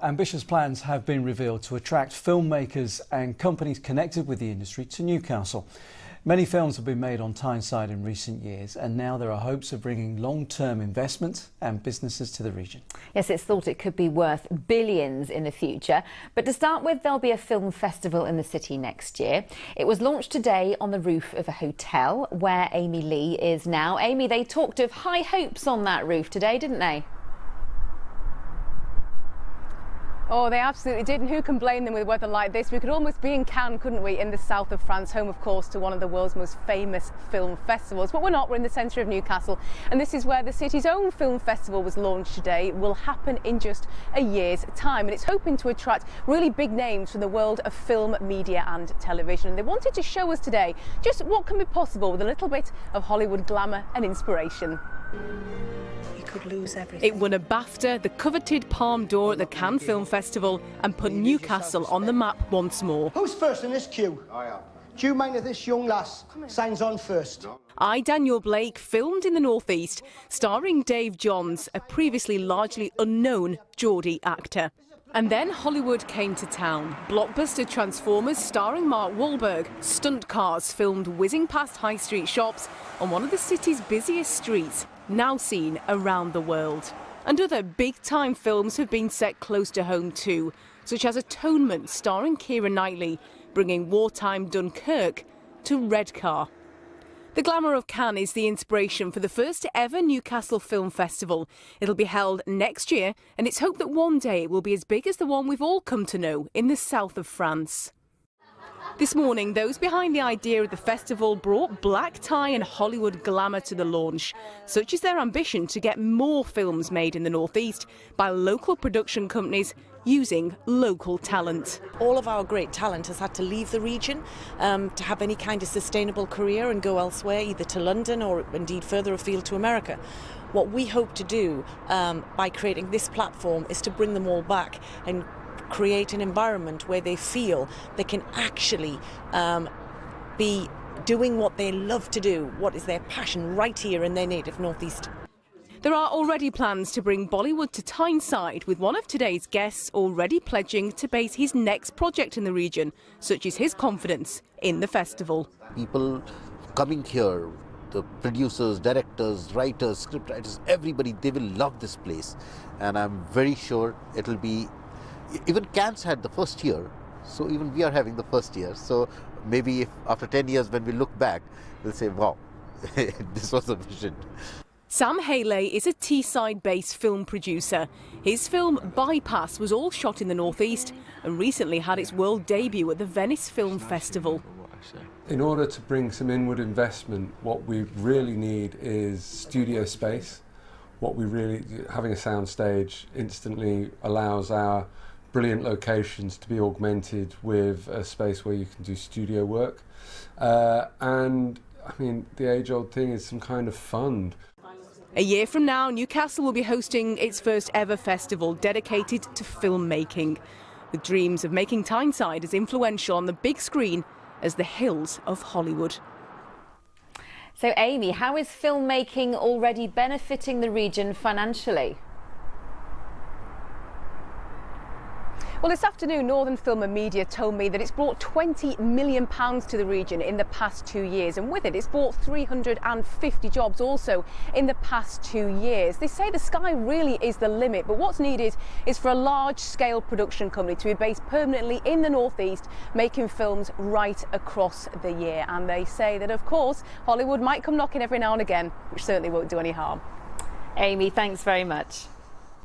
Ambitious plans have been revealed to attract filmmakers and companies connected with the industry to Newcastle. Many films have been made on Tyneside in recent years, and now there are hopes of bringing long-term investment and businesses to the region. Yes, it's thought it could be worth billions in the future. But to start with, there'll be a film festival in the city next year. It was launched today on the roof of a hotel where Amy Lee is now. Amy, they talked of high hopes on that roof today, didn't they? Oh, they absolutely did, and who can blame them with weather like this? We could almost be in Cannes, couldn't we, in the south of France, home, of course, to one of the world's most famous film festivals. But we're not, we're in the centre of Newcastle, and this is where the city's own film festival was launched today. It will happen in just a year's time, and it's hoping to attract really big names from the world of film, media and television. And they wanted to show us today just what can be possible with a little bit of Hollywood glamour and inspiration. Could lose everything. It won a BAFTA, the coveted Palme d'Or at the Cannes Film Festival, and put Newcastle on the map once more. Who's first in this queue? I am. Do you mind if this young lass signs on first? I, Daniel Blake, filmed in the northeast, starring Dave Johns, a previously largely unknown Geordie actor. And then Hollywood came to town. Blockbuster Transformers starring Mark Wahlberg, stunt cars filmed whizzing past high street shops on one of the city's busiest streets, now seen around the world. And other big-time films have been set close to home too, such as Atonement starring Keira Knightley, bringing wartime Dunkirk to Redcar. The glamour of Cannes is the inspiration for the first ever Newcastle Film Festival. It'll be held next year, and it's hoped that one day it will be as big as the one we've all come to know in the south of France. This morning, those behind the idea of the festival brought black tie and Hollywood glamour to the launch. Such is their ambition to get more films made in the northeast by local production companies using local talent. All of our great talent has had to leave the region to have any kind of sustainable career and go elsewhere, either to London or indeed further afield to America. What we hope to do by creating this platform is to bring them all back and create an environment where they feel they can actually be doing what they love to do, what is their passion right here in their native northeast. There are already plans to bring Bollywood to Tyneside, with one of today's guests already pledging to base his next project in the region. Such is his confidence in the festival. People coming here, the producers, directors, writers, scriptwriters, everybody, they will love this place. And I'm very sure it'll be, even Cannes had the first year, so even we are having the first year. So maybe if after 10 years when we look back, we'll say, wow, this was a vision. Sam Haley is a Teesside-based film producer. His film Bypass was all shot in the northeast and recently had its world debut at the Venice Film Festival. In order to bring some inward investment, what we really need is studio space. Having a sound stage instantly allows our brilliant locations to be augmented with a space where you can do studio work. And I mean, the age-old thing is some kind of fund. A year from now, Newcastle will be hosting its first ever festival dedicated to filmmaking, with dreams of making Tyneside as influential on the big screen as the hills of Hollywood. So, Amy, how is filmmaking already benefiting the region financially? Well, this afternoon, Northern Film and Media told me that it's brought £20 million to the region in the past 2 years, and with it, it's brought 350 jobs also in the past 2 years. They say the sky really is the limit, but what's needed is for a large-scale production company to be based permanently in the northeast, making films right across the year. And they say that, of course, Hollywood might come knocking every now and again, which certainly won't do any harm. Amy, thanks very much.